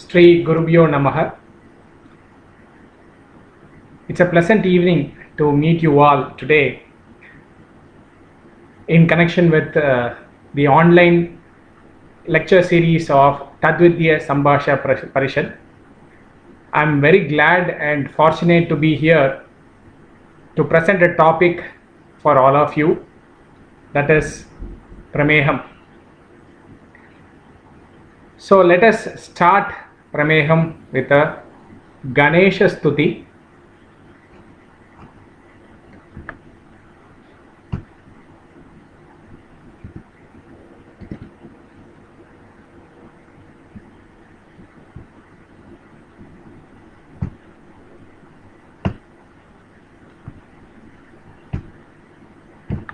Sri Gurubhyo Namaha. It's a pleasant evening to meet you all today in connection with the online lecture series of Tadvidya Sambhasha Parishad. I'm very glad and fortunate to be here to present a topic for all of you, that is Prameham. So let us start Prameham with a Ganesha Stuti.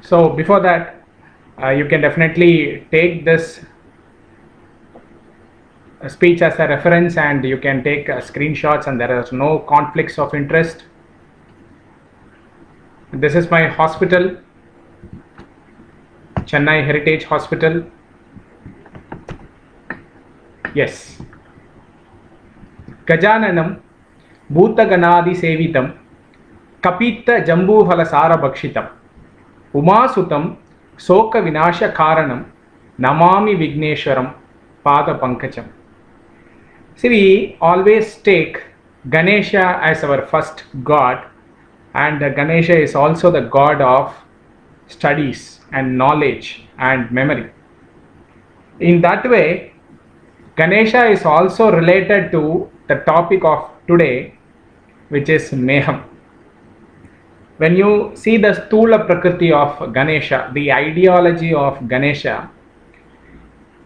So before that, you can definitely take this speech as a reference and you can take screenshots, and there are no conflicts of interest. This is my hospital, Chennai Heritage Hospital. Yes. Gajananam Bhutaganadi Sevitam Kapita Jambuhala Sara Bhakshitam Umasutam Soka Vinasha Karanam Namami Vigneshwaram Pada Pankacham. See, we always take Ganesha as our first god, and Ganesha is also the god of studies and knowledge and memory. In that way, Ganesha is also related to the topic of today, which is Meham. When you see the Sthula Prakriti of Ganesha, the ideology of Ganesha,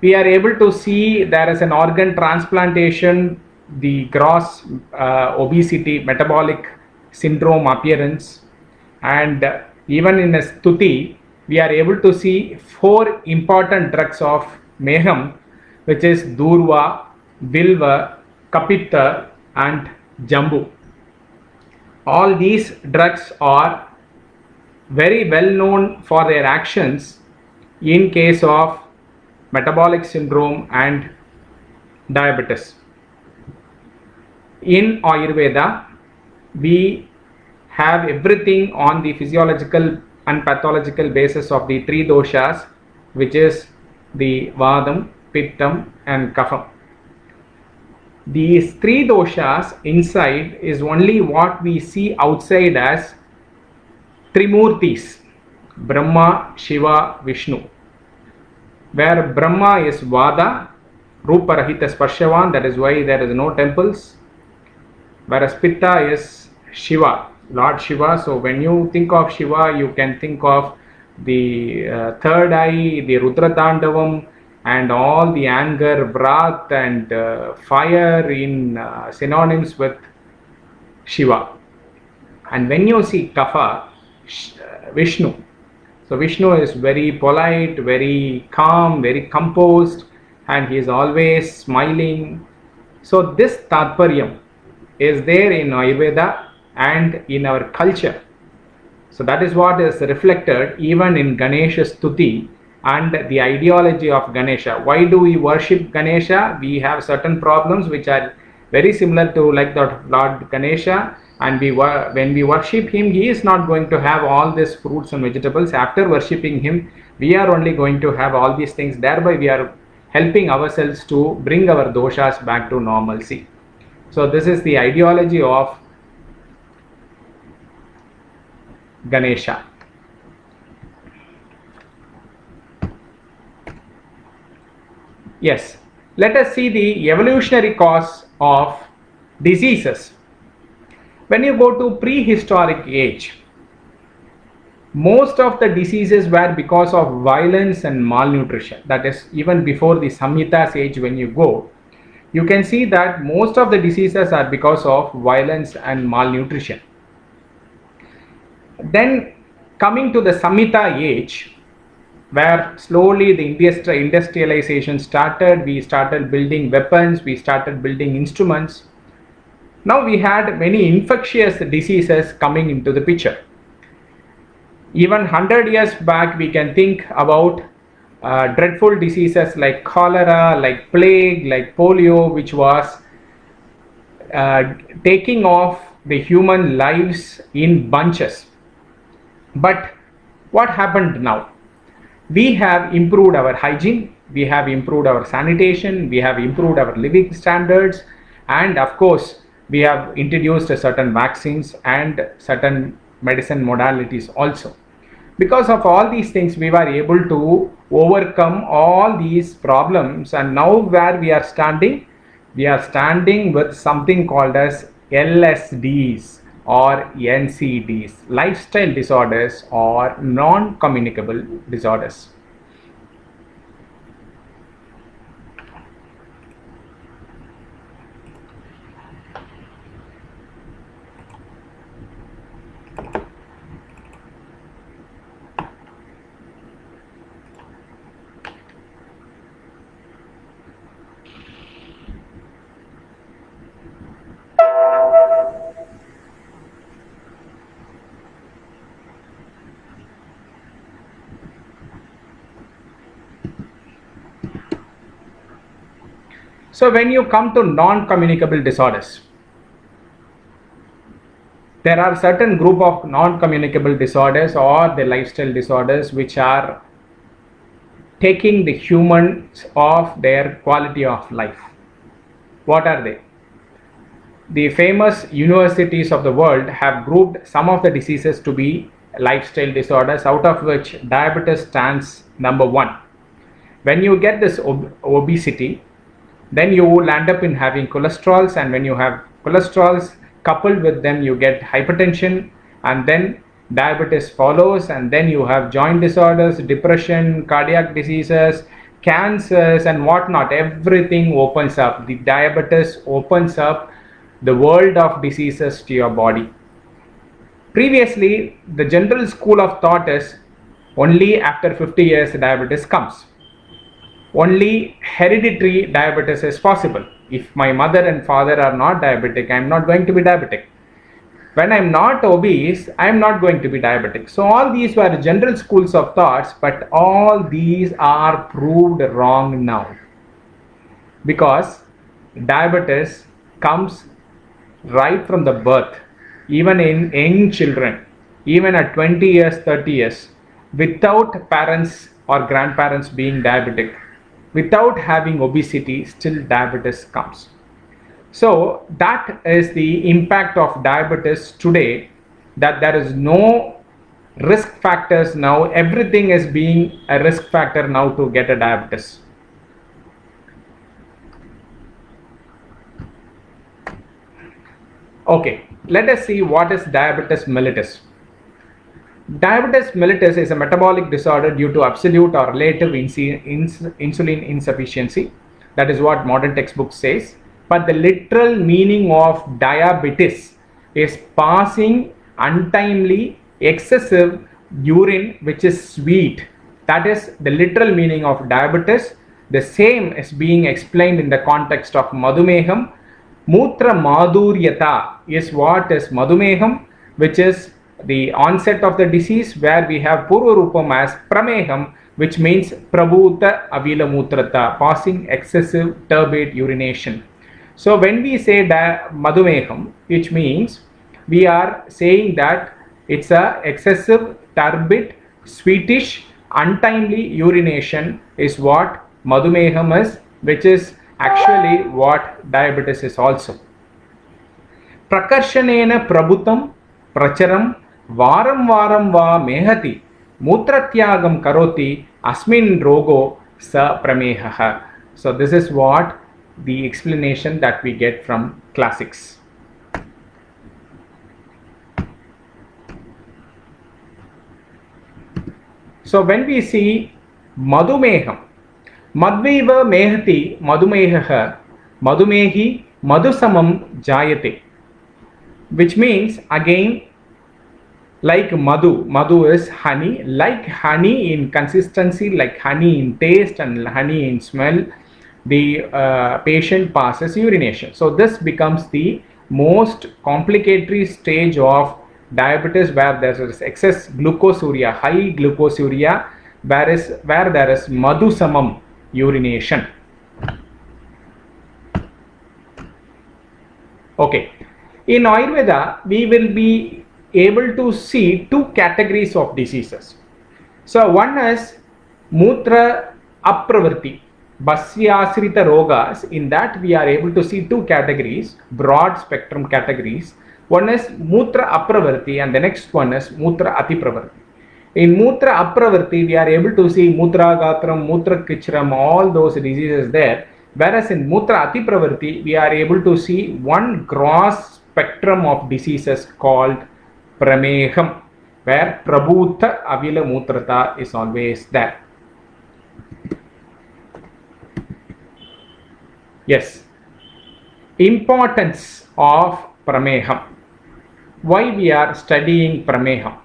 we are able to see there is an organ transplantation, the gross obesity, metabolic syndrome appearance, and even in a Stuti, we are able to see 4 important drugs of Meham, which is Durva, Vilva, Kapita and Jambu. All these drugs are very well known for their actions in case of metabolic syndrome and diabetes. In Ayurveda, we have everything on the physiological and pathological basis of the 3 doshas, which is the Vadam, Pittam and Kapham. These 3 doshas inside is only what we see outside as Trimurtis, Brahma, Shiva, Vishnu. Where Brahma is Vada, Rupa Rahita Sparshavan, that is why there is no temples. Whereas Pitta is Shiva, Lord Shiva. So when you think of Shiva, you can think of the third eye, the Rudra Tandavam, and all the anger, wrath and fire in synonyms with Shiva. And when you see Kapha, Vishnu. So Vishnu is very polite, very calm, very composed, and he is always smiling. So this Tatparyam is there in Ayurveda and in our culture. So that is what is reflected even in Ganesha Stuti and the ideology of Ganesha. Why do we worship Ganesha? We have certain problems which are very similar to like the Lord Ganesha, and when we worship him, he is not going to have all these fruits and vegetables. After worshipping him, we are only going to have all these things. Thereby we are helping ourselves to bring our doshas back to normalcy. So this is the ideology of Ganesha. Yes, let us see the evolutionary cause of diseases. When you go to prehistoric age, most of the diseases were because of violence and malnutrition. That is, even before the Samhitas age, when you go, you can see that most of the diseases are because of violence and malnutrition. Then coming to the Samhita age, where slowly the industrialization started, we started building weapons, we started building instruments. Now we had many infectious diseases coming into the picture. Even 100 years back, we can think about dreadful diseases like cholera, like plague, like polio, which was taking off the human lives in bunches. But what happened now? We have improved our hygiene, we have improved our sanitation, we have improved our living standards, and of course, we have introduced certain vaccines and certain medicine modalities also. Because of all these things, we were able to overcome all these problems, and now where we are standing, we are standing with something called as LSDs or NCDs, lifestyle disorders or non-communicable disorders. So when you come to non-communicable disorders, there are certain group of non-communicable disorders or the lifestyle disorders which are taking the humans off their quality of life. What are they? The famous universities of the world have grouped some of the diseases to be lifestyle disorders, out of which diabetes stands number one. When you get this obesity, then you will end up in having cholesterols, and when you have cholesterols, coupled with them you get hypertension, and then diabetes follows, and then you have joint disorders, depression, cardiac diseases, cancers and whatnot. Everything opens up. The diabetes opens up the world of diseases to your body. Previously, the general school of thought is only after 50 years diabetes comes. Only hereditary diabetes is possible. If my mother and father are not diabetic, I am not going to be diabetic. When I am not obese, I am not going to be diabetic. So all these were general schools of thoughts, but all these are proved wrong now, because diabetes comes right from the birth, even in young children, even at 20 years, 30 years, without parents or grandparents being diabetic, without having obesity, still diabetes comes. So that is the impact of diabetes today, that there is no risk factors now. Everything is being a risk factor now to get a diabetes. Okay, let us see what is diabetes mellitus. Diabetes mellitus is a metabolic disorder due to absolute or relative insulin insufficiency. That is what modern textbook says. But the literal meaning of diabetes is passing untimely excessive urine which is sweet. That is the literal meaning of diabetes. The same is being explained in the context of madhumeham. Mutra madhuryata is what is madhumeham, which is the onset of the disease, where we have purvarupam as prameham, which means prabhuta avilamutrata, passing excessive turbid urination. So when we say madhumeham, which means we are saying that it's a excessive turbid, sweetish, untimely urination is what madhumeham is, which is actually what diabetes is also. Prakarshanena prabhutam pracharam varam varam va mehati mutratyagam karoti asmin rogo sa pramehaha. So this is what the explanation that we get from classics. So when we see madhumeham, madhveva mehati madhumehaha madhumehi madhusamam jayate, which means again like madhu is honey, like honey in consistency, like honey in taste and honey in smell, the patient passes urination. So this becomes the most complicatory stage of diabetes, where there is excess glucosuria, high glucosuria, where there is madhusamam urination. Okay. In Ayurveda, we will be able to see two categories of diseases. So one is Mutra Apravrti, Basyasrita Rogas. In that, we are able to see two categories, broad spectrum categories. One is Mutra Apravrti, and the next one is Mutra Atipravrti. In Mutra Apravrti, we are able to see Mutra Gatram, Mutra Kichram, all those diseases there. Whereas in Mutra Atipravrti, we are able to see one gross spectrum of diseases called Prameham, where Prabhuta Avila Mutrata is always there. Yes. Importance of Prameham. Why we are studying Prameham?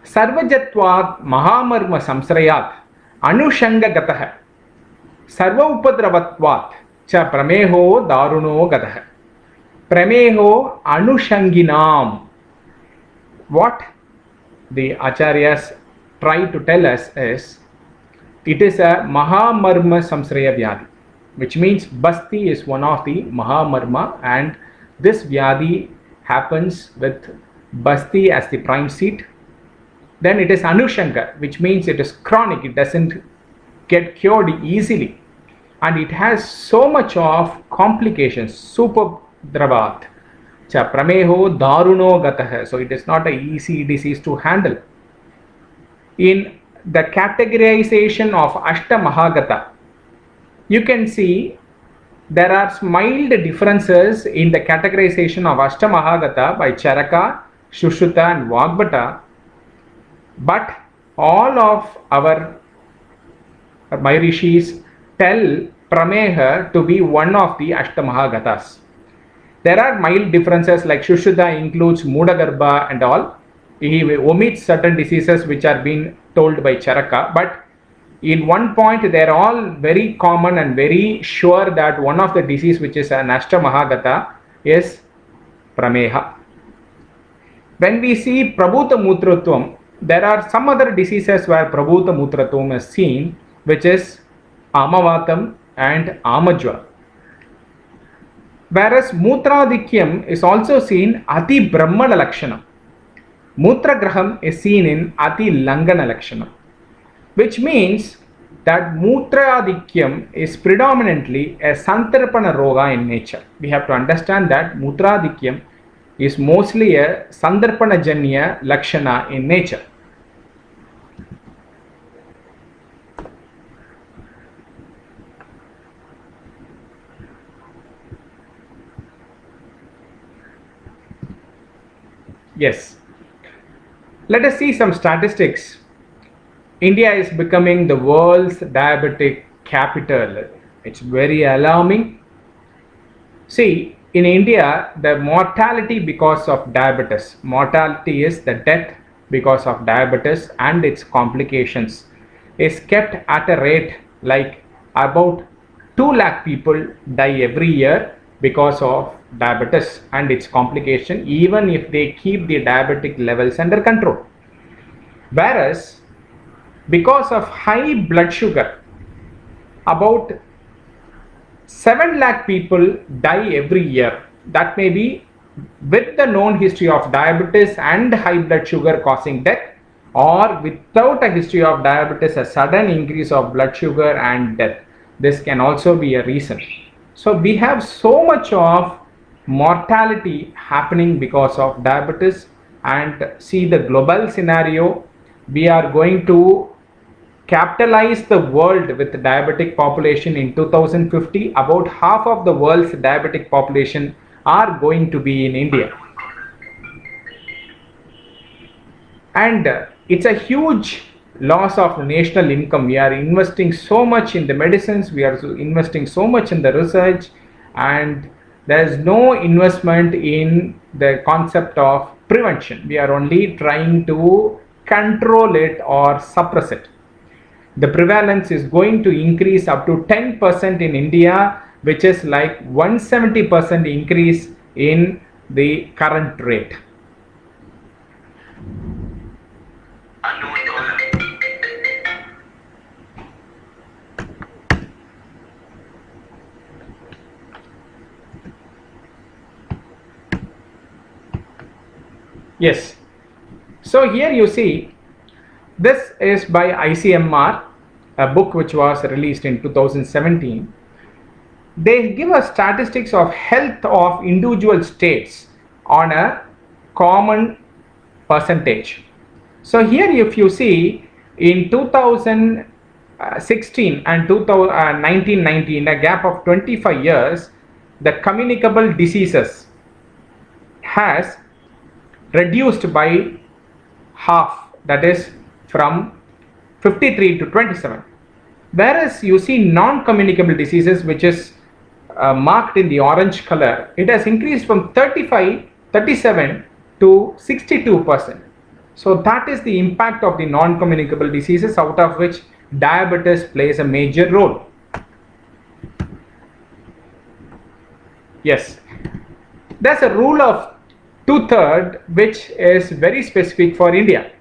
Sarvajatvat Mahamarma Samsrayat Anushangagataha Sarva Upadravatvat Cha Prameho Daruno Gataha. Prameho Anushanginam. What the Acharyas try to tell us is, it is a Mahamarma Samsraya Vyadi, which means Basti is one of the Mahamarma, and this Vyadi happens with Basti as the prime seat. Then it is Anushanga, which means it is chronic, it doesn't get cured easily, and it has so much of complications. Superdravat Cha Prameho Daruno Gataha. So it is not an easy disease to handle. In the categorization of Ashtamahagata, you can see there are mild differences in the categorization of Ashtamahagata by Charaka, Shushruta and Vagbhata, but all of our Mahirishis tell Prameha to be one of the Ashtamahagatas. There are mild differences, like Shushruta includes Mudagarbha and all. He omits certain diseases which are being told by Charaka, but in one point they are all very common and very sure that one of the disease which is an Ashtamahagata is Prameha. When we see Prabhuta Mutratvam, there are some other diseases where Prabhuta Mutratvam is seen, which is Amavatam and Amajva. Whereas Mutradikyam is also seen Ati Brahmana Lakshanam. Mutragraham is seen in Ati Langana Lakshanam, which means that Mutradikyam is predominantly a Santarpana Roga in nature. We have to understand that Mutradikyam is mostly a Sandarpana Janya Lakshana in nature. Yes. Let us see some statistics. India is becoming the world's diabetic capital. It's very alarming. See, in India, the mortality because of diabetes, mortality is the death because of diabetes and its complications, is kept at a rate like about 2 lakh people die every year because of diabetes and its complication, even if they keep the diabetic levels under control. Whereas because of high blood sugar, about 7 lakh people die every year. That may be with the known history of diabetes and high blood sugar causing death, or without a history of diabetes, a sudden increase of blood sugar and death. This can also be a reason. So we have so much of mortality happening because of diabetes. And see the global scenario, we are going to capitalize the world with diabetic population in 2050. About half of the world's diabetic population are going to be in India. And it's a huge loss of national income. We are investing so much in the medicines, we are investing so much in the research, and there is no investment in the concept of prevention. We are only trying to control it or suppress it. The prevalence is going to increase up to 10% in India, which is like 170% increase in the current rate. Yes. So here you see, this is by ICMR, a book which was released in 2017. They give us statistics of health of individual states on a common percentage. So here if you see, in 2016 and 1990, in a gap of 25 years, the communicable diseases has reduced by half, that is from 53 to 27. Whereas you see non-communicable diseases, which is marked in the orange color, it has increased from 37 to 62%. So that is the impact of the non-communicable diseases, out of which diabetes plays a major role. Yes, there's a rule of 2/3 which is very specific for India.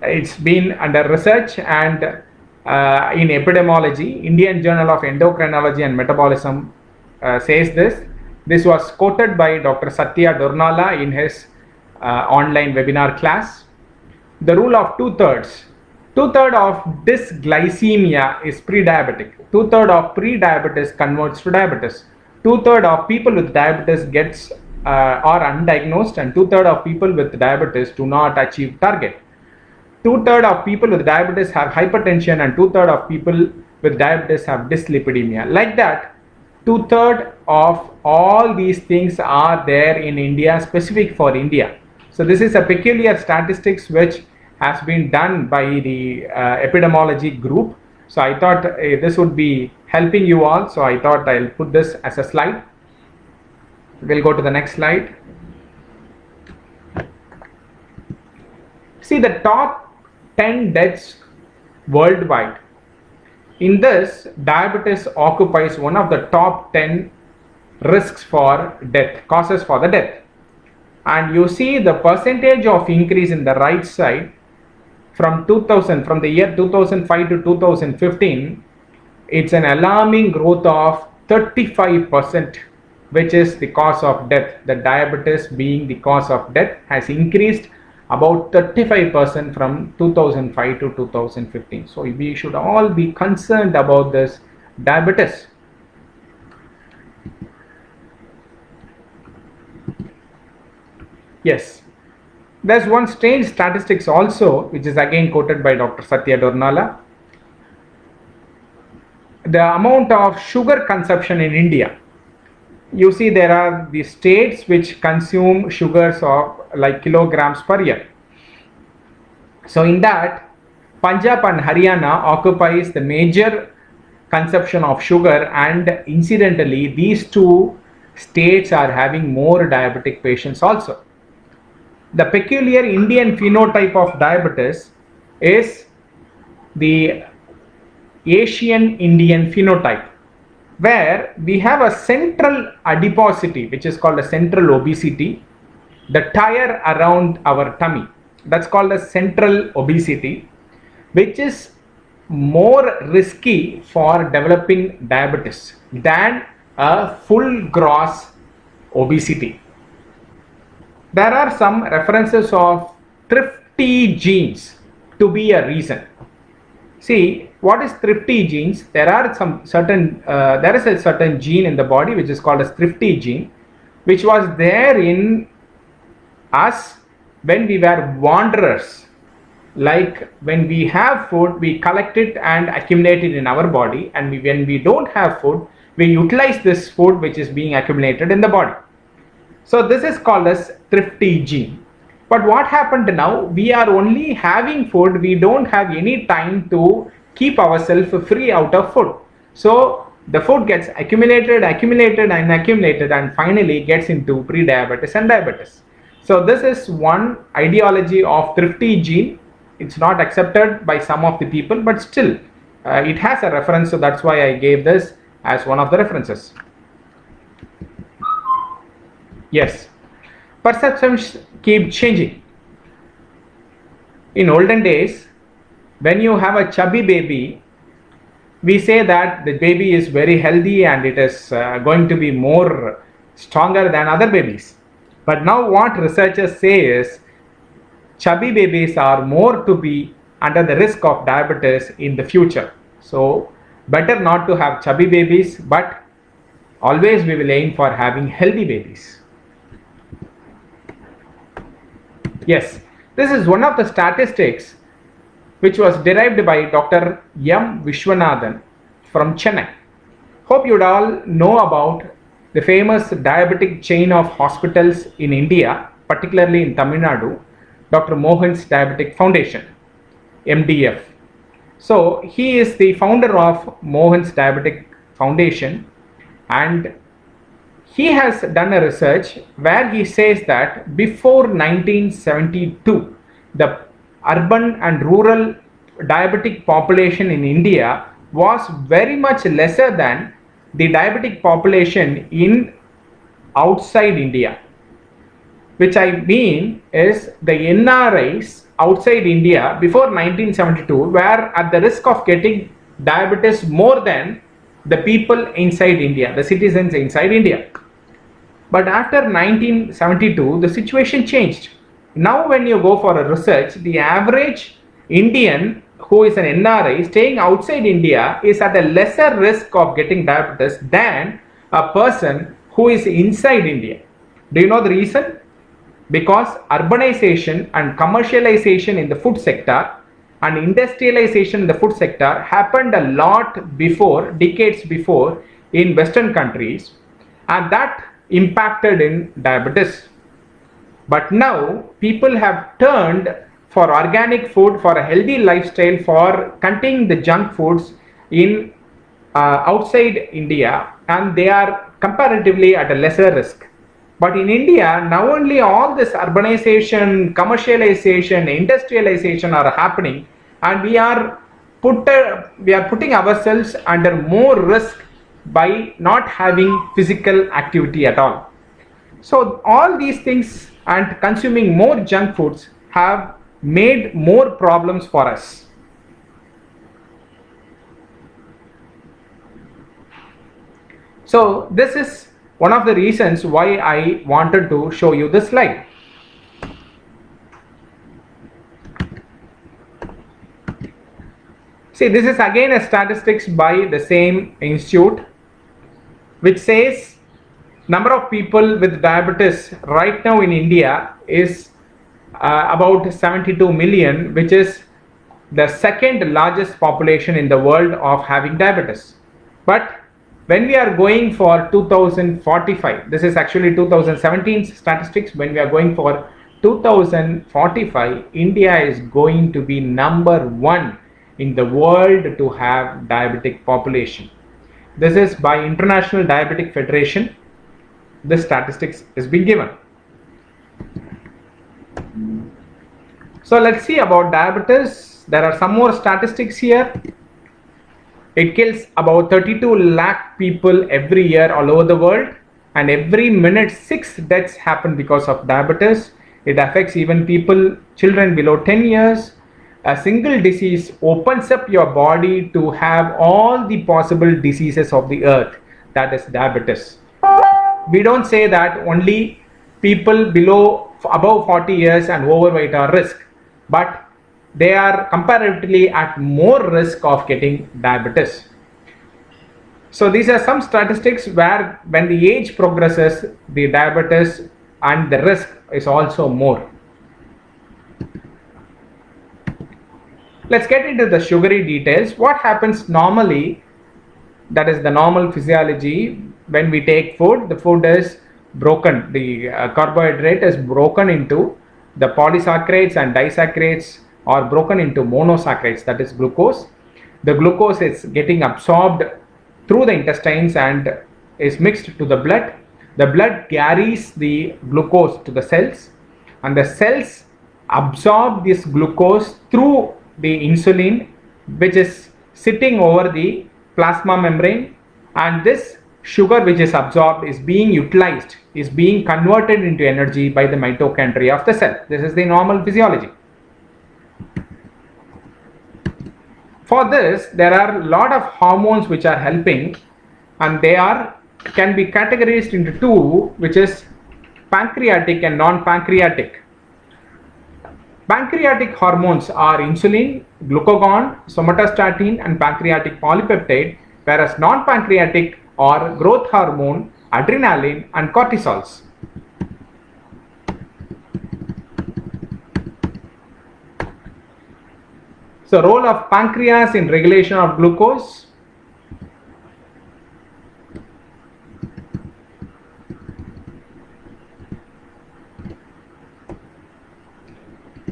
It's been under research, and in epidemiology, Indian Journal of Endocrinology and Metabolism says this. This was quoted by Dr. Satya Dornala in his online webinar class. The rule of 2/3. 2/3 of dysglycemia is pre-diabetic. 2/3 of pre-diabetes converts to diabetes. 2/3 of people with diabetes gets are undiagnosed, and 2/3 of people with diabetes do not achieve target. 2/3 of people with diabetes have hypertension, and 2/3 of people with diabetes have dyslipidemia. Like that, 2/3 of all these things are there in India, specific for India. So this is a peculiar statistics which has been done by the epidemiology group. So I thought this would be helping you all. So I thought I'll put this as a slide. We'll go to the next slide. See the top 10 deaths worldwide. In this, diabetes occupies one of the top 10 risks for death, causes for the death. And you see the percentage of increase in the right side from the year 2005 to 2015, it's an alarming growth of 35%, which is the cause of death. The diabetes being the cause of death has increased about 35% from 2005 to 2015. So we should all be concerned about this diabetes. Yes, there's one strange statistics also, which is again quoted by Dr. Satya Dornala. The amount of sugar consumption in India. You see, there are the states which consume sugars of like kilograms per year. So in that, Punjab and Haryana occupies the major consumption of sugar, and incidentally these two states are having more diabetic patients also. The peculiar Indian phenotype of diabetes is the Asian Indian phenotype, where we have a central adiposity, which is called a central obesity, the tire around our tummy, that's called a central obesity, which is more risky for developing diabetes than a full gross obesity. There are some references of thrifty genes to be a reason. See, what is thrifty genes? There is a certain gene in the body which is called as thrifty gene, which was there in us when we were wanderers. Like when we have food, we collect it and accumulate it in our body, and when we don't have food, we utilize this food which is being accumulated in the body. So this is called as thrifty gene. But what happened now? We are only having food. We don't have any time to keep ourselves free out of food. So the food gets accumulated, and finally gets into pre-diabetes and diabetes. So this is one ideology of thrifty gene. It's not accepted by some of the people, but still it has a reference. So that's why I gave this as one of the references. Yes, perceptions keep changing. In olden days, when you have a chubby baby, we say that the baby is very healthy and it is going to be more stronger than other babies. But now what researchers say is chubby babies are more to be under the risk of diabetes in the future. So better not to have chubby babies, but always we will aim for having healthy babies. Yes, this is one of the statistics which was derived by Dr. M. Vishwanathan from Chennai. Hope you all know about the famous diabetic chain of hospitals in India, particularly in Tamil Nadu, Dr. Mohan's Diabetic Foundation, MDF. So he is the founder of Mohan's Diabetic Foundation, and he has done a research where he says that before 1972, the urban and rural diabetic population in India was very much lesser than the diabetic population in outside India. Which I mean is the NRIs outside India before 1972 were at the risk of getting diabetes more than the people inside India, the citizens inside India. But after 1972, the situation changed. Now when you go for a research, the average Indian who is an NRI staying outside India is at a lesser risk of getting diabetes than a person who is inside India. Do you know the reason? Because urbanization and commercialization in the food sector and industrialization in the food sector happened a lot before, decades before, in Western countries, and that impacted in diabetes. But now people have turned for organic food, for a healthy lifestyle, for containing the junk foods in outside India, and they are comparatively at a lesser risk. But in India, now only all this urbanization, commercialization, industrialization are happening, and we are putting ourselves under more risk by not having physical activity at all. So all these things and consuming more junk foods have made more problems for us. So this is one of the reasons why I wanted to show you this slide. See, this is again a statistics by the same institute, which says number of people with diabetes right now in India is about 72 million, which is the second largest population in the world of having diabetes. But when we are going for 2045, this is actually 2017 statistics, when we are going for 2045, India is going to be number one in the world to have diabetic population. This is by International Diabetic Federation. This statistics is being given. So let's see about diabetes. There are some more statistics here. It kills about 32 lakh people every year all over the world, and every minute 6 deaths happen because of diabetes. It affects even children below 10 years. A single disease opens up your body to have all the possible diseases of the earth, that is diabetes. We don't say that only people above 40 years and overweight are risk, but they are comparatively at more risk of getting diabetes. So these are some statistics where when the age progresses, the diabetes and the risk is also more. Let's get into the sugary details. What happens normally, that is the normal physiology, when we take food, the food is broken, the carbohydrate is broken into the polysaccharides and disaccharides, are broken into monosaccharides, that is glucose. The glucose is getting absorbed through the intestines and is mixed to the blood. The blood carries the glucose to the cells, and the cells absorb this glucose through the insulin, which is sitting over the plasma membrane, and this sugar which is absorbed is being utilized, is being converted into energy by the mitochondria of the cell. This is the normal physiology. For this, there are a lot of hormones which are helping, and they can be categorized into two, which is pancreatic and non-pancreatic. Pancreatic hormones are insulin, glucagon, somatostatin, and pancreatic polypeptide, whereas non-pancreatic are growth hormone, adrenaline, and cortisols. So, role of pancreas in regulation of glucose.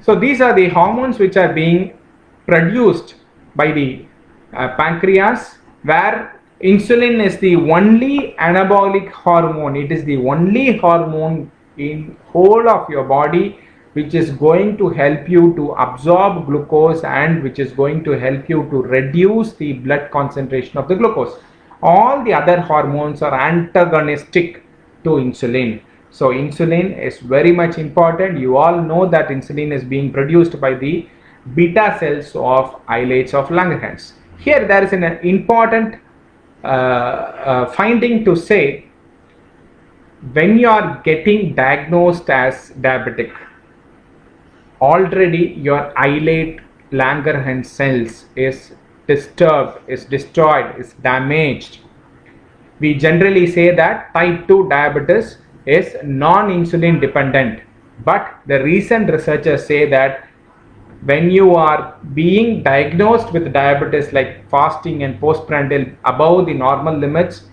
So, these are the hormones which are being produced by the pancreas, where insulin is the only anabolic hormone. It is the only hormone in whole of your body which is going to help you to absorb glucose and which is going to help you to reduce the blood concentration of the glucose. All the other hormones are antagonistic to insulin. So insulin is very much important. You all know that insulin is being produced by the beta cells of islets of Langerhans. Here there is an important finding to say, when you are getting diagnosed as diabetic, already your islet Langerhans cells is disturbed, is destroyed, is damaged. We generally say that type 2 diabetes is non-insulin dependent, but the recent researchers say that when you are being diagnosed with diabetes like fasting and postprandial above the normal limits,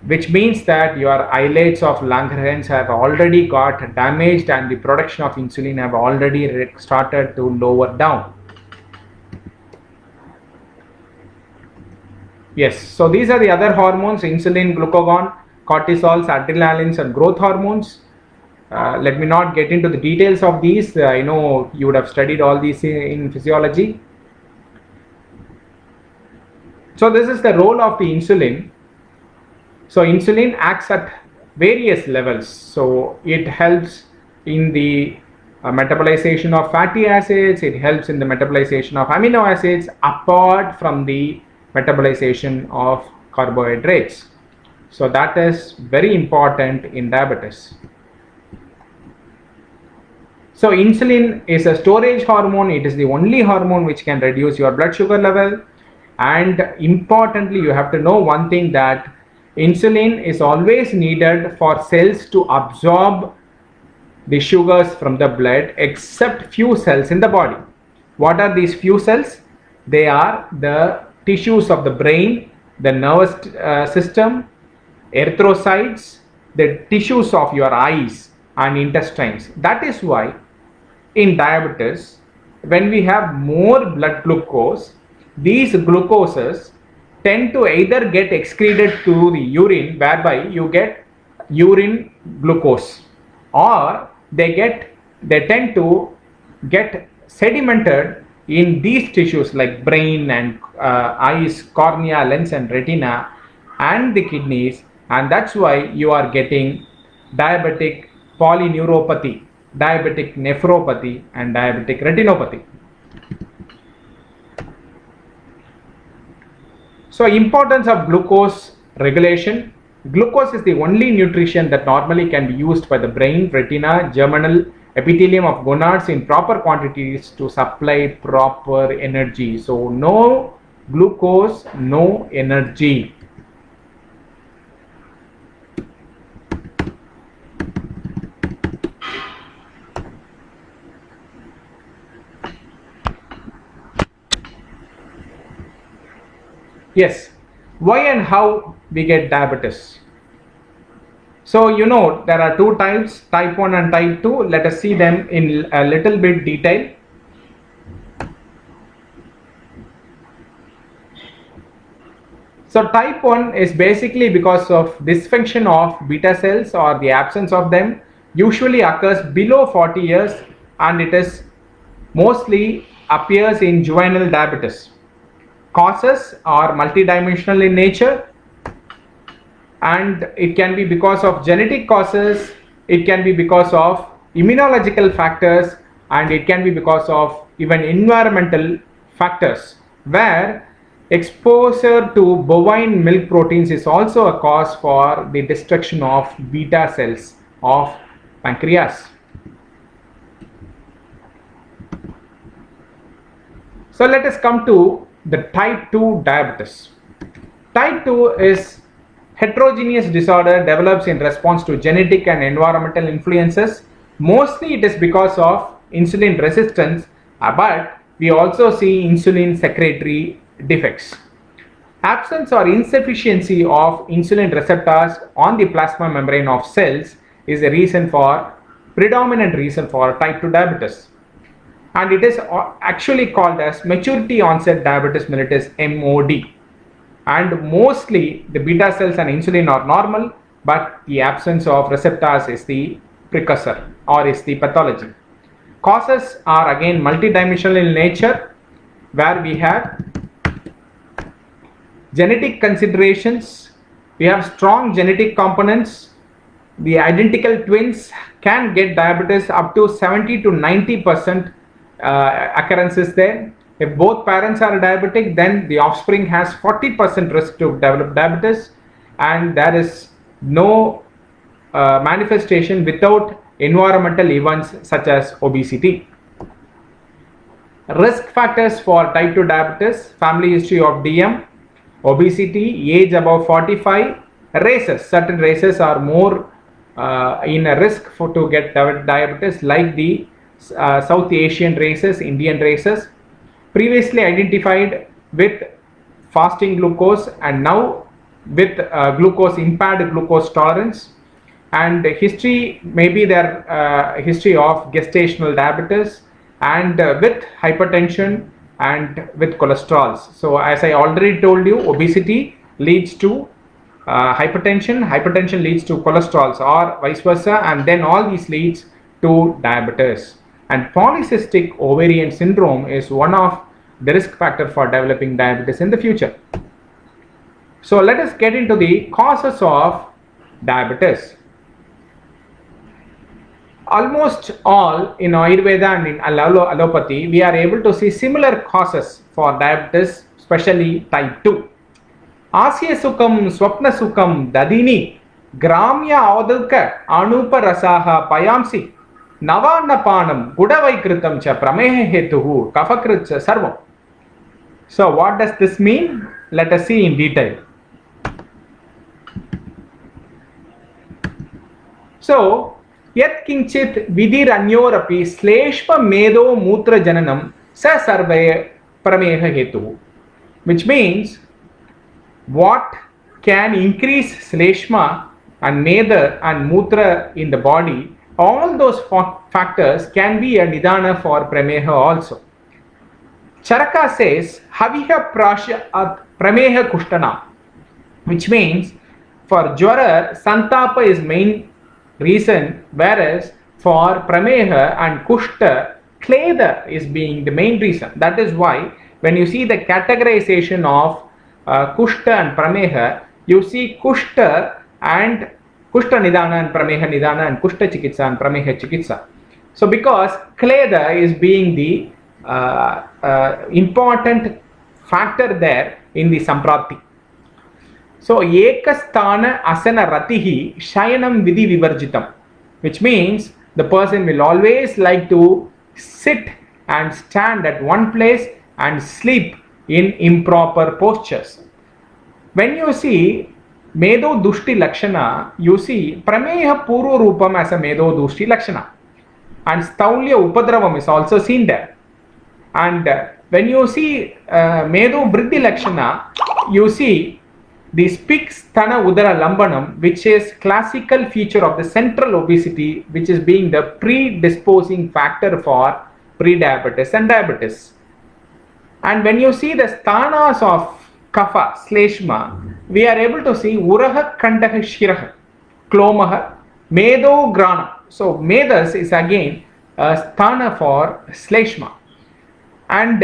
which means that your islets of Langerhans have already got damaged and the production of insulin have already started to lower down. Yes, so these are the other hormones: insulin, glucagon, cortisols, adrenalines, and growth hormones. Let me not get into the details of these. I know you would have studied all these in physiology. So this is the role of the insulin. So insulin acts at various levels. So it helps in the metabolization of fatty acids. It helps in the metabolization of amino acids, apart from the metabolization of carbohydrates. So that is very important in diabetes. So insulin is a storage hormone. It is the only hormone which can reduce your blood sugar level. And importantly, you have to know one thing, that insulin is always needed for cells to absorb the sugars from the blood, except few cells in the body. What are these few cells? They are the tissues of the brain, the nervous system, erythrocytes, the tissues of your eyes and intestines. That is why in diabetes, when we have more blood glucose, these glucoses tend to either get excreted to the urine, whereby you get urine glucose, or they tend to get sedimented in these tissues like brain and eyes, cornea, lens and retina, and the kidneys, and that's why you are getting diabetic polyneuropathy, diabetic nephropathy, and diabetic retinopathy. So importance of glucose regulation. Glucose is the only nutrition that normally can be used by the brain, retina, germinal epithelium of gonads in proper quantities to supply proper energy. So no glucose, no energy. Yes, why and how we get diabetes? So you know there are two types, type 1 and type 2. Let us see them in a little bit detail. So type 1 is basically because of dysfunction of beta cells or the absence of them. Usually occurs below 40 years, and it is mostly appears in juvenile diabetes. Causes are multidimensional in nature, and it can be because of genetic causes, it can be because of immunological factors, and it can be because of even environmental factors, where exposure to bovine milk proteins is also a cause for the destruction of beta cells of pancreas. So let us come to the type 2 diabetes. Type 2 is heterogeneous disorder develops in response to genetic and environmental influences. Mostly it is because of insulin resistance, but we also see insulin secretory defects. Absence or insufficiency of insulin receptors on the plasma membrane of cells is a predominant reason for type 2 diabetes. And it is actually called as maturity onset diabetes mellitus, MOD. And mostly the beta cells and insulin are normal, but the absence of receptors is the precursor or is the pathology. Causes are again multidimensional in nature, where we have genetic considerations, we have strong genetic components. The identical twins can get diabetes up to 70 to 90% occurrences there. If both parents are diabetic, then the offspring has 40% risk to develop diabetes, and there is no manifestation without environmental events such as obesity. Risk factors for type 2 diabetes: family history of DM, obesity, age above 45, races. Certain races are more in a risk to get diabetes, like the South Asian races, Indian races, previously identified with fasting glucose and now with glucose impaired glucose tolerance, and history, maybe their history of gestational diabetes and with hypertension and with cholesterol. So as I already told you, obesity leads to hypertension leads to cholesterol, or vice versa, and then all these leads to diabetes. And polycystic ovarian syndrome is one of the risk factor for developing diabetes in the future. So let us get into the causes of diabetes. Almost all in Ayurveda and in allopathy, we are able to see similar causes for diabetes, especially type 2. Asya sukam swapna sukam dadini gramya audalka anupa rasaha payamsi navannapanam gudavikritam cha prameha hetuhu kafakrit cha sarvam. So what does this mean? Let us see in detail. So yat kinchit vidiranyorapi sleshma medo mutra jananam sa sarvaya prameha hetuhu, which means what can increase sleshma and medha and mutra in the body, all those factors can be a nidana for prameha also. Charaka says haviha prasha prameha kushtana, which means for jwara santapa is main reason, whereas for prameha and kushta kleda is being the main reason. That is why when you see the categorization of kushta and prameha, you see kushta and kushta nidana and prameha nidana and kushta chikitsa and prameha chikitsa. So because kleda is being the important factor there in the samprapti. So ekasthana asana ratihi shayanam vidhi vivarjitam, which means the person will always like to sit and stand at one place and sleep in improper postures. When you see Medo Dushti Lakshana, you see Prameha Puru Rupam as a Medo Dushti Lakshana, and Staulya Upadravam is also seen there. And when you see Medo Vriddhi Lakshana, you see the Spix Thana Udara Lambanam, which is classical feature of the central obesity, which is being the predisposing factor for prediabetes and diabetes. And when you see the sthanas of kapha, sleshma, we are able to see uraha, kandaha, shiraha, klomaha, medo, grana. So medas is again a sthana for sleshma. And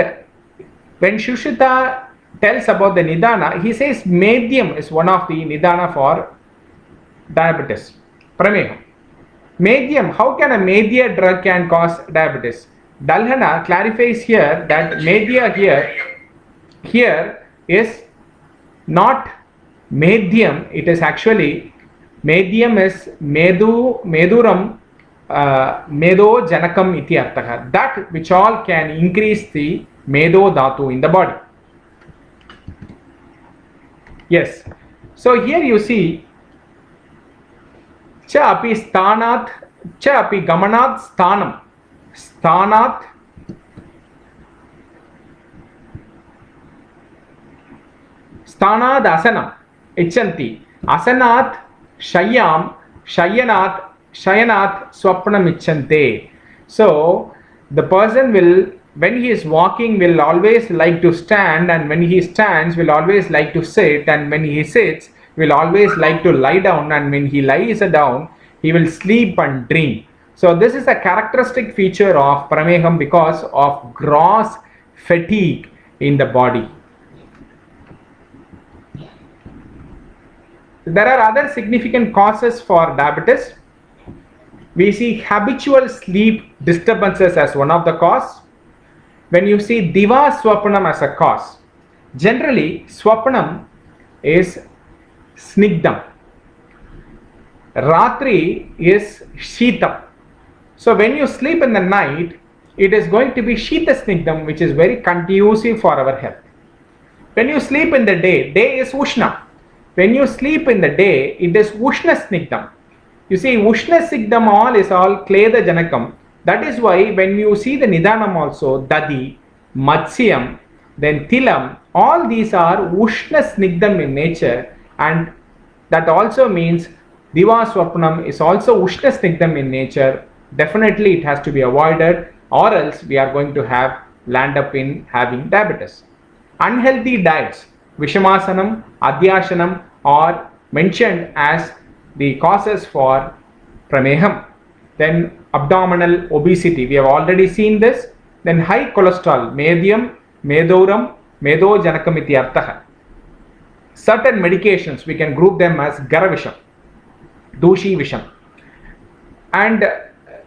when Shushita tells about the nidana, he says medium is one of the nidana for diabetes, prameha. Medium, how can a media drug can cause diabetes? Dalhana clarifies here that media here is not medium, it is actually Medyam is meduram medo janakam iti artha. That which all can increase the medo dhatu in the body. Yes. So here you see cha api sthanat cha api gamanat sthanam. Sthanat sthanad asanam ichanti. Asanat shayam shayanat shayanat swapnam ichante. So the person will, when he is walking, will always like to stand, and when he stands will always like to sit, and when he sits will always like to lie down, and when he lies down he will sleep and dream. So this is a characteristic feature of prameham because of gross fatigue in the body. There are other significant causes for diabetes. We see habitual sleep disturbances as one of the cause. When you see diva swapnam as a cause, generally swapnam is snigdam, ratri is sheetam. So when you sleep in the night, it is going to be shita snigdam, which is very conducive for our health. When you sleep in the day, day is ushna. When you sleep in the day, it is ushna snigdam. You see, ushna snigdam all is all kleda janakam. That is why when you see the Nidanam also, Dadi, Matsyam, then Tilam, all these are Ushna Snigdam in nature, and that also means Diva Swapnam is also Ushna Snigdam in nature. Definitely it has to be avoided, or else we are going to land up in having diabetes. Unhealthy diets, Vishamasanam, Adhyashanam are mentioned as the causes for prameham. Then abdominal obesity, we have already seen this. Then high cholesterol, medium, medoram, medo janakam iti artha. Certain medications, we can group them as garavisham, dushi visham. And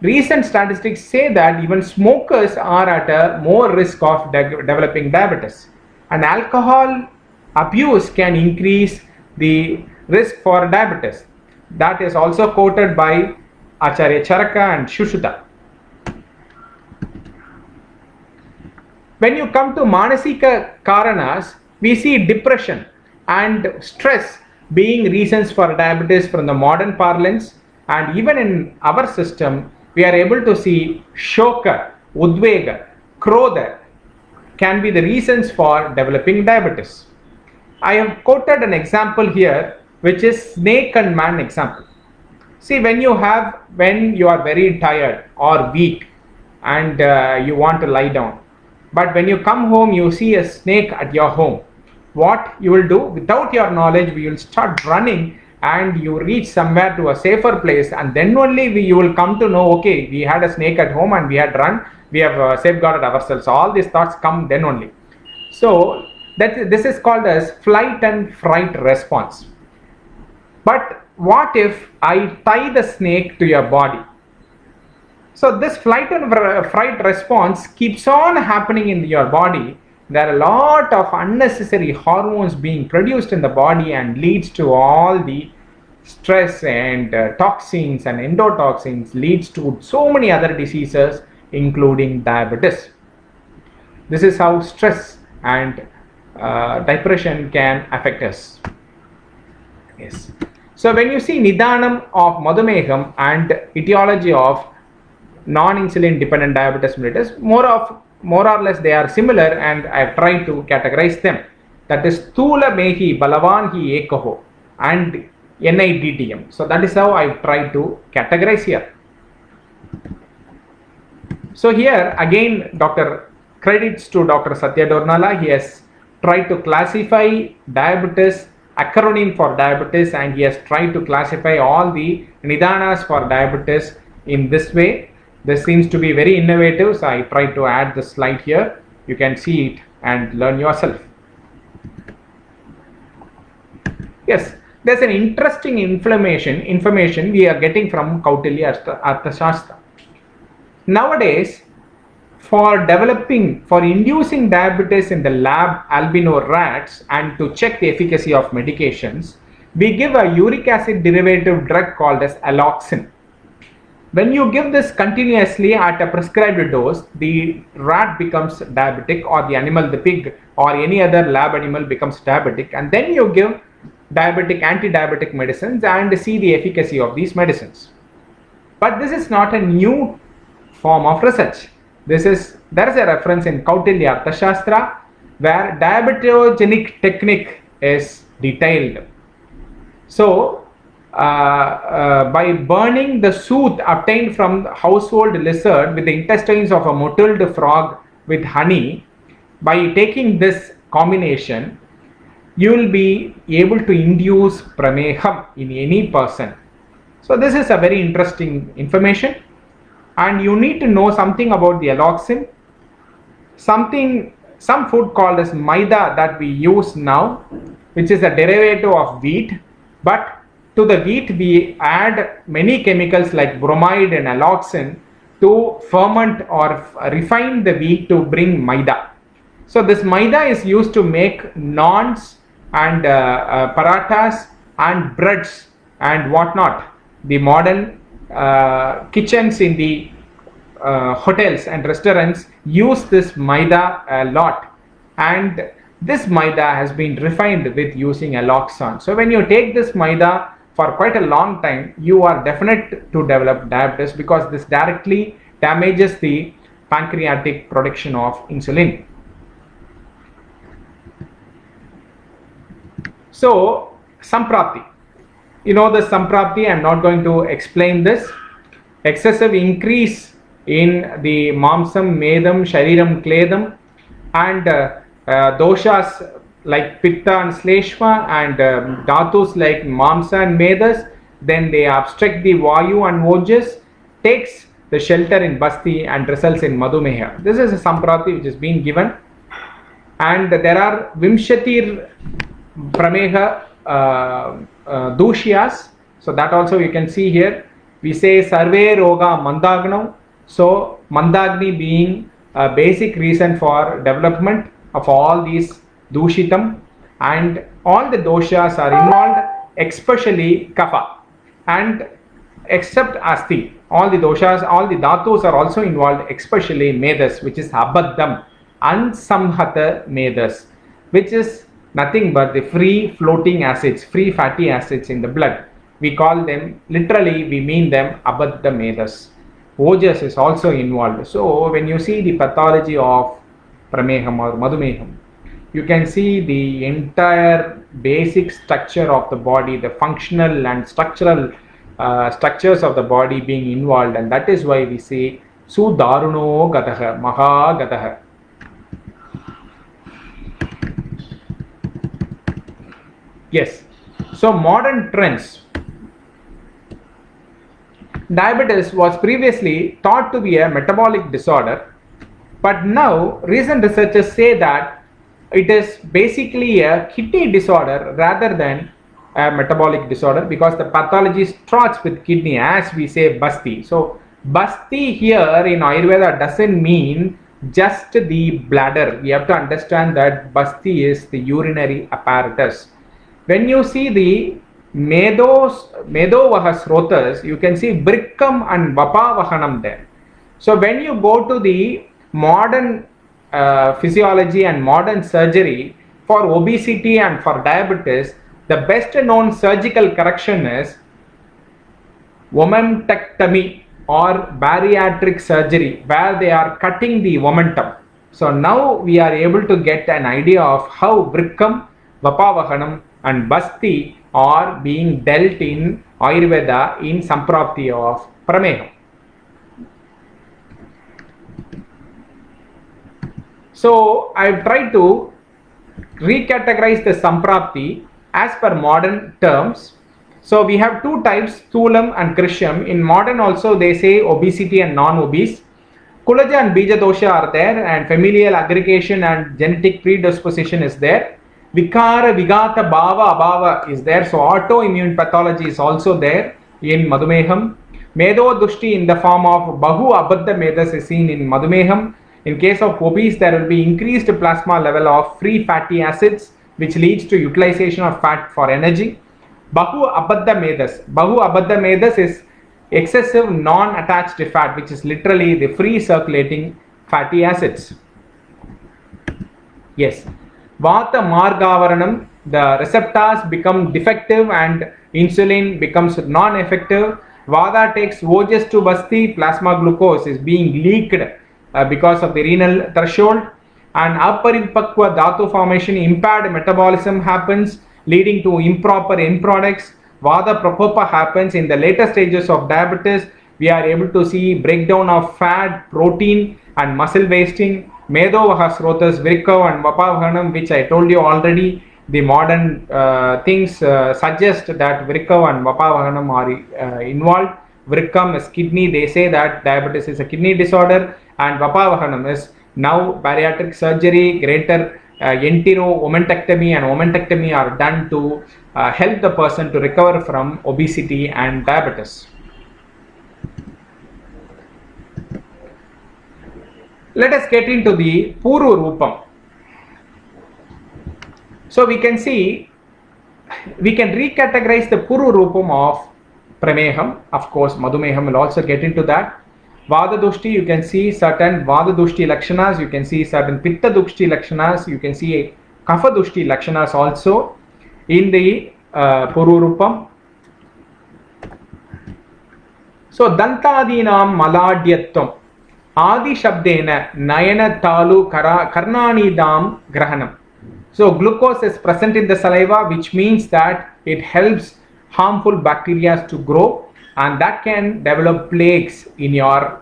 recent statistics say that even smokers are at a more risk of developing diabetes. And alcohol abuse can increase the risk for diabetes. That is also quoted by Acharya Charaka and Shushruta. When you come to Manasika Karanas, we see depression and stress being reasons for diabetes from the modern parlance, and even in our system, we are able to see shoka, udvega, krodha can be the reasons for developing diabetes. I have quoted an example here, which is snake and man example. See, when you are very tired or weak and you want to lie down, but when you come home, you see a snake at your home. What you will do, without your knowledge, you will start running and you reach somewhere to a safer place, and then only you will come to know, okay, we had a snake at home and we had run, we have safeguarded ourselves. All these thoughts come then only. So this is called as flight and fright response. But what if I tie the snake to your body? So this flight and fright response keeps on happening in your body. There are a lot of unnecessary hormones being produced in the body and leads to all the stress and toxins and endotoxins, leads to so many other diseases including diabetes. This is how stress and depression can affect us. Yes. So when you see Nidanam of Madhumeham and etiology of non-insulin dependent diabetes mellitus, more or less they are similar, and I have tried to categorize them. That is Thula Mehi Balavan Hi Ekaho and NIDDM. So that is how I have tried to categorize here. So here again, credits to Dr. Satya Dornala. He has tried to classify diabetes, acronym for diabetes, and he has tried to classify all the Nidanas for diabetes in this way. This seems to be very innovative, so I tried to add the slide here. You can see it and learn yourself. Yes, there's an interesting information we are getting from Kautilya Arthashastra. Nowadays, for inducing diabetes in the lab albino rats and to check the efficacy of medications, we give a uric acid derivative drug called as alloxin. When you give this continuously at a prescribed dose, the rat becomes diabetic, or the animal, the pig or any other lab animal becomes diabetic, and then you give anti-diabetic medicines and see the efficacy of these medicines. But this is not a new form of research. There is a reference in Kautilya Arthashastra where diabetogenic technique is detailed. So, by burning the soot obtained from the household lizard with the intestines of a mottled frog with honey, by taking this combination, you will be able to induce prameham in any person. So this is a very interesting information, and you need to know something about the alloxin, some food called as maida that we use now, which is a derivative of wheat, but to the wheat we add many chemicals like bromide and alloxin to ferment or refine the wheat to bring maida. So this maida is used to make naans and parathas and breads and whatnot. The modern kitchens in the hotels and restaurants use this maida a lot, and this maida has been refined with using alloxan. So when you take this maida for quite a long time, you are definite to develop diabetes, because this directly damages the pancreatic production of insulin. So samprapti, you know the samprapti, I am not going to explain this. Excessive increase in the mamsam, medam, shariram, kledam, and doshas like pitta and sleshma, and dhatus like mamsa and medas, then they obstruct the vayu and ojas, takes the shelter in basti and results in madhumeha. This is a samprati which is being given, and there are vimshatir prameha dushyas. So that also you can see here. We say sarve roga mandagno. So mandagni being a basic reason for development of all these dushitam, and all the doshas are involved, especially kapha, and except asti, all the doshas, all the dhatus are also involved, especially medas, which is abaddam, unsamhata medas, which is nothing but the free floating acids, free fatty acids in the blood. We call them, literally we mean them abadda medas. Ojas is also involved. So when you see the pathology of prameham or madhumeham, you can see the entire basic structure of the body, the functional and structural structures of the body being involved, and that is why we say sudaruno gataha, maha gataha. Yes, so modern trends. Diabetes was previously thought to be a metabolic disorder, but now recent researchers say that it is basically a kidney disorder rather than a metabolic disorder, because the pathology starts with kidney, as we say basti. So basti here in Ayurveda doesn't mean just the bladder. We have to understand that basti is the urinary apparatus. When you see the Medovahas Rotas, you can see Brikkam and Vapavahanam there. So when you go to the modern physiology and modern surgery for obesity and for diabetes, the best known surgical correction is omentectomy or bariatric surgery, where they are cutting the omentum. So now we are able to get an idea of how Brikkam, Vapavahanam and Basti are being dealt in Ayurveda in Samprapti of Prameham. So I have tried to recategorize the Samprapti as per modern terms. So we have two types, Thulam and Krishyam. In modern also they say obesity and non-obese. Kulaja and Bija dosha are there, and familial aggregation and genetic predisposition is there. Vikara, Vigata, Bhava, Abhava is there. So autoimmune pathology is also there in Madhumeham. Medo Dushti in the form of Bahu Abadda Medas is seen in Madhumeham. In case of obese, there will be increased plasma level of free fatty acids, which leads to utilization of fat for energy. Bahu Abadda Medas. Bahu Abadda Medas is excessive non-attached fat, which is literally the free circulating fatty acids. Yes. Vata Margavaranam, the receptors become defective and insulin becomes non-effective. Vada takes Ojas to Basti, plasma glucose is being leaked because of the renal threshold, and Aparipakwa Dhatu formation, impaired metabolism happens, leading to improper end products. Vada Prakopa happens in the later stages of diabetes. We are able to see breakdown of fat, protein and muscle wasting. Medovaha Srotas, Virkav and Vapavahanam, which I told you already, the modern things suggest that Virkav and Vapavahanam are involved. Virkam is kidney, they say that diabetes is a kidney disorder, and Vapavahanam is now bariatric surgery, greater enteromomentectomy and omentectomy are done to help the person to recover from obesity and diabetes. Let us get into the Puru Rupam. So we can see, we can recategorize the Puru Rupam of Prameham. Of course, Madhumeham will also get into that. Vadadushti, you can see certain Vadadushti Lakshanas, you can see certain Pitta Dushti Lakshanas, you can see Kapha Dushti Lakshanas also in the Puru Rupam. So Dantadinam Maladhyatvam. Adi Shabdena Nayana Talu Karnanidam Grahanam. So glucose is present in the saliva, which means that it helps harmful bacteria to grow, and that can develop plaques in your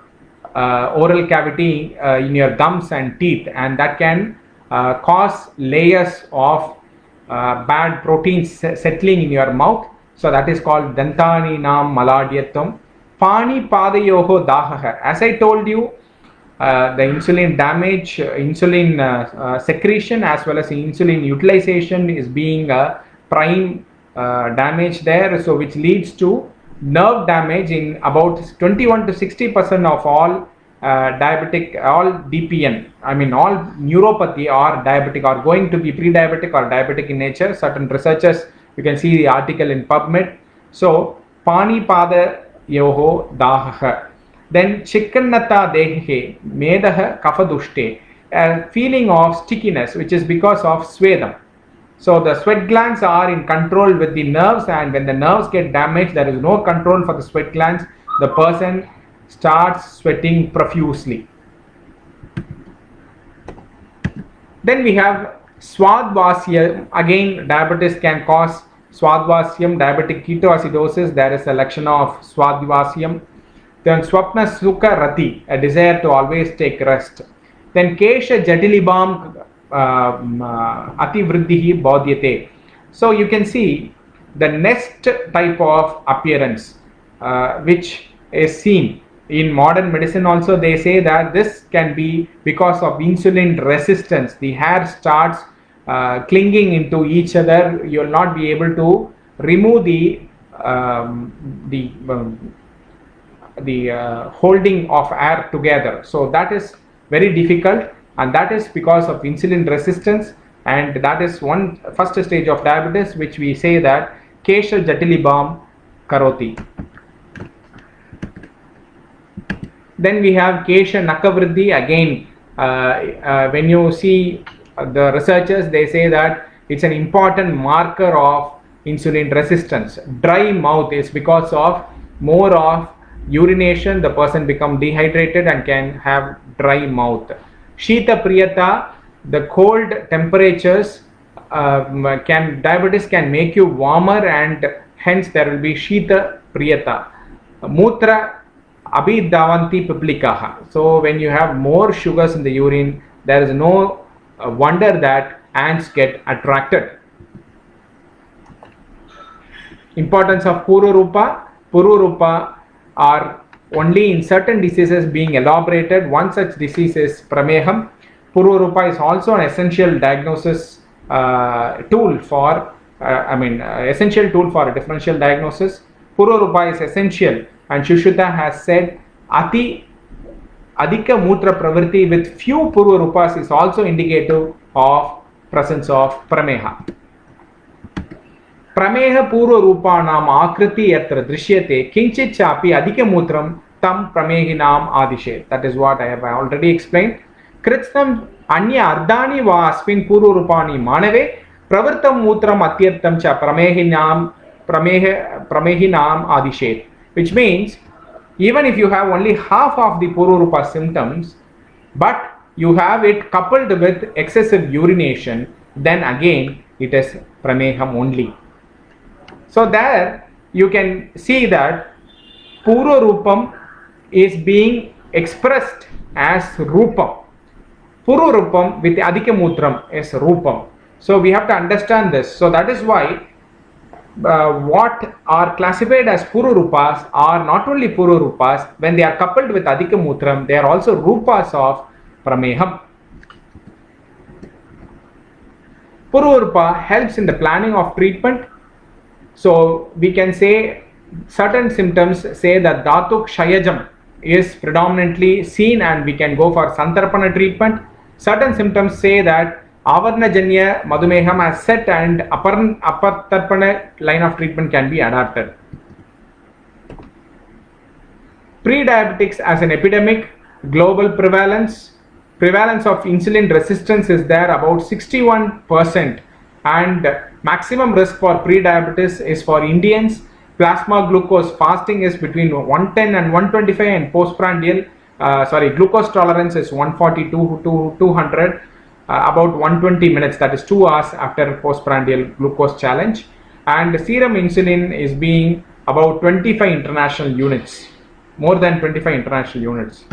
oral cavity, in your gums and teeth, and that can cause layers of bad proteins settling in your mouth. So that is called Dantaninam Maladhyatvam. Pani Padayoho Dahaha. As I told you, the insulin damage, insulin secretion as well as insulin utilization is being prime damage there, so which leads to nerve damage in about 21 to 60% of all diabetic, all DPN, I mean all neuropathy or diabetic are going to be pre-diabetic or diabetic in nature. Certain researchers, you can see the article in PubMed. So Pani Pada Yoho Dahaha. Then Chikkannata Dehe Medaha Kafadushte, a feeling of stickiness which is because of Swedam. So the sweat glands are in control with the nerves, and when the nerves get damaged, there is no control for the sweat glands. The person starts sweating profusely. Then we have Swadvasyam. Again, diabetes can cause Swadvasyam, diabetic ketoacidosis. There is a lakshana of Swadvasyam. Then Swapna Sukha Rati, a desire to always take rest. Then Kesha Jatilibam Ati Vriddhihi Bodhyate. So you can see the next type of appearance which is seen in modern medicine also. They say that this can be because of insulin resistance. The hair starts clinging into each other. You will not be able to remove the holding of air together. So that is very difficult, and that is because of insulin resistance, and that is one first stage of diabetes, which we say that Kesha Jatilibam Karoti. Then we have Kesha Nakavriddhi. Again, when you see the researchers, they say that it's an important marker of insulin resistance. Dry mouth is because of more of urination, the person become dehydrated and can have dry mouth. Shita Priyata, the cold temperatures diabetes can make you warmer, and hence there will be Shita Priyata. Mutra Abhidavanti Piplikaha. So when you have more sugars in the urine, there is no wonder that ants get attracted. Importance of Pururupa. Pururupa are only in certain diseases being elaborated. One such disease is Prameham. Pururupa is also an essential diagnosis tool for essential tool for a differential diagnosis. Pururupa is essential, and Shushruta has said Adhika Mutra Pravritti with few Pururupas is also indicative of presence of Prameha. Prameha Purva Rupanam Akriti Yatra Drishyate Kinchit Chapi Adhikamutram Tam Pramehinam Adishet. That is what I have already explained. Kritsnam Anya Ardani Va Asmin Purva Rupani Manave Pravartam Mutram Atyartam Cha Pramehinam Adishet. Which means even if you have only half of the Purva Rupa symptoms, but you have it coupled with excessive urination, then again it is Prameham only. So there you can see that Purva Rupam is being expressed as Rupam. Purva Rupam with Adhikamutram is Rupam. So we have to understand this. So that is why what are classified as Purva Rupas are not only Purva Rupas, when they are coupled with Adhikamutram, they are also Rupas of Prameham. Purva Rupa helps in the planning of treatment. So we can say certain symptoms say that Dhatuk Shayajam is predominantly seen and we can go for Santarpana treatment. Certain symptoms say that Avarnajanya Madhumeham has set and Apatarpana line of treatment can be adapted. Pre-diabetics as an epidemic, global prevalence of insulin resistance is there about 61%, and maximum risk for pre-diabetes is for Indians. Plasma glucose fasting is between 110 and 125, and postprandial glucose tolerance is 142 to 200, about 120 minutes, that is 2 hours after postprandial glucose challenge. And serum insulin is being about 25 international units, more than 25 international units.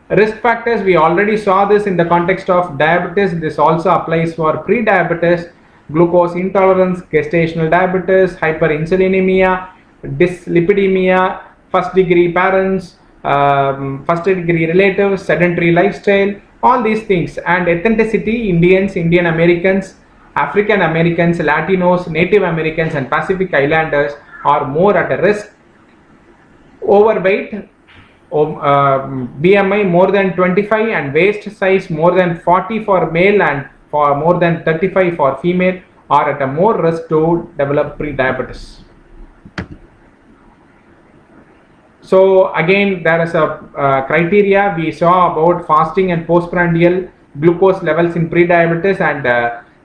Risk factors, we already saw this in the context of diabetes. This also applies for pre-diabetes, glucose intolerance, gestational diabetes, hyperinsulinemia, dyslipidemia, first degree parents, first degree relatives, sedentary lifestyle, all these things. And ethnicity, Indians, Indian Americans, African Americans, Latinos, Native Americans and Pacific Islanders are more at a risk. Overweight, BMI more than 25 and waist size more than 40 for male and for more than 35 for female are at a more risk to develop pre-diabetes. So again, there is a criteria we saw about fasting and postprandial glucose levels in pre-diabetes, and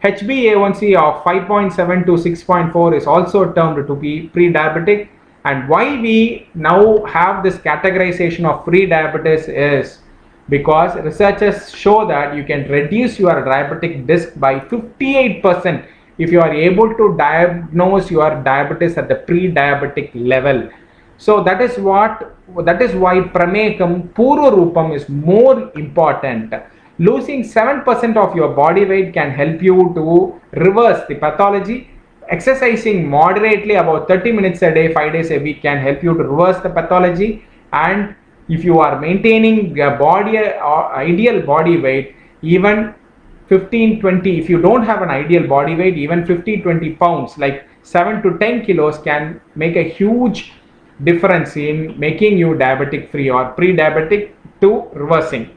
HbA1c of 5.7 to 6.4 is also termed to be pre-diabetic. And why we now have this categorization of pre-diabetes is because researchers show that you can reduce your diabetic risk by 58% if you are able to diagnose your diabetes at the pre-diabetic level. So that is why Prameham Purva Rupam is more important. Losing 7% of your body weight can help you to reverse the pathology. Exercising moderately about 30 minutes a day, 5 days a week can help you to reverse the pathology. And if you are maintaining your body ideal body weight, even 15-20, if you don't have an ideal body weight, even 50-20 pounds like 7 to 10 kilos can make a huge difference in making you diabetic free or pre-diabetic to reversing.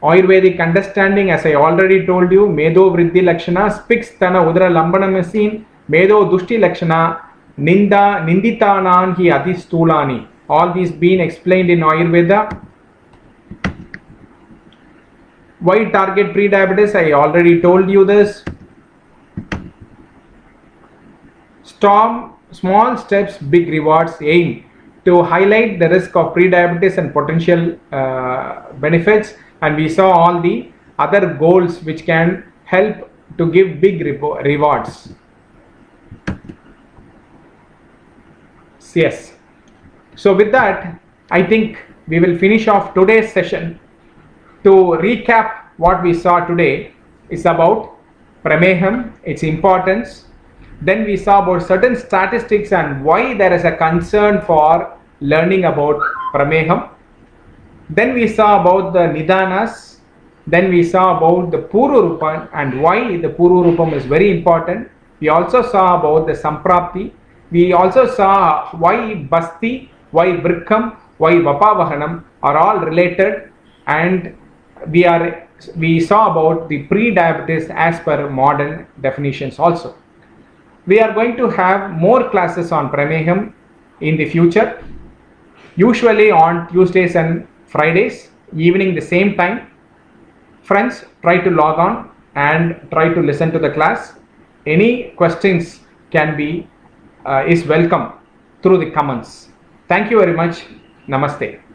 Ayurvedic understanding, as I already told you, Medo Vriddhi Lakshana, Spix Tana Udra Lambanamasin, Medo Dushti Lakshana, Ninditanan Hi Adhistulani. All these being explained in Ayurveda. Why target pre-diabetes? I already told you this. Small steps, big rewards aim to highlight the risk of pre-diabetes and potential benefits. And we saw all the other goals which can help to give big rewards. Yes. So with that, I think we will finish off today's session. To recap what we saw today is about Prameham, its importance. Then we saw about certain statistics and why there is a concern for learning about Prameham. Then we saw about the Nidanas. Then we saw about the Purva Rupam and why the Purva Rupam is very important. We also saw about the Samprapti. We also saw why Basti, why Vrikkam, why Vapavahanam are all related, and we saw about the pre-diabetes as per modern definitions also. We are going to have more classes on Prameham in the future, usually on Tuesdays and Fridays, evening the same time. Friends, try to log on and try to listen to the class. Any questions is welcome through the comments. Thank you very much. Namaste.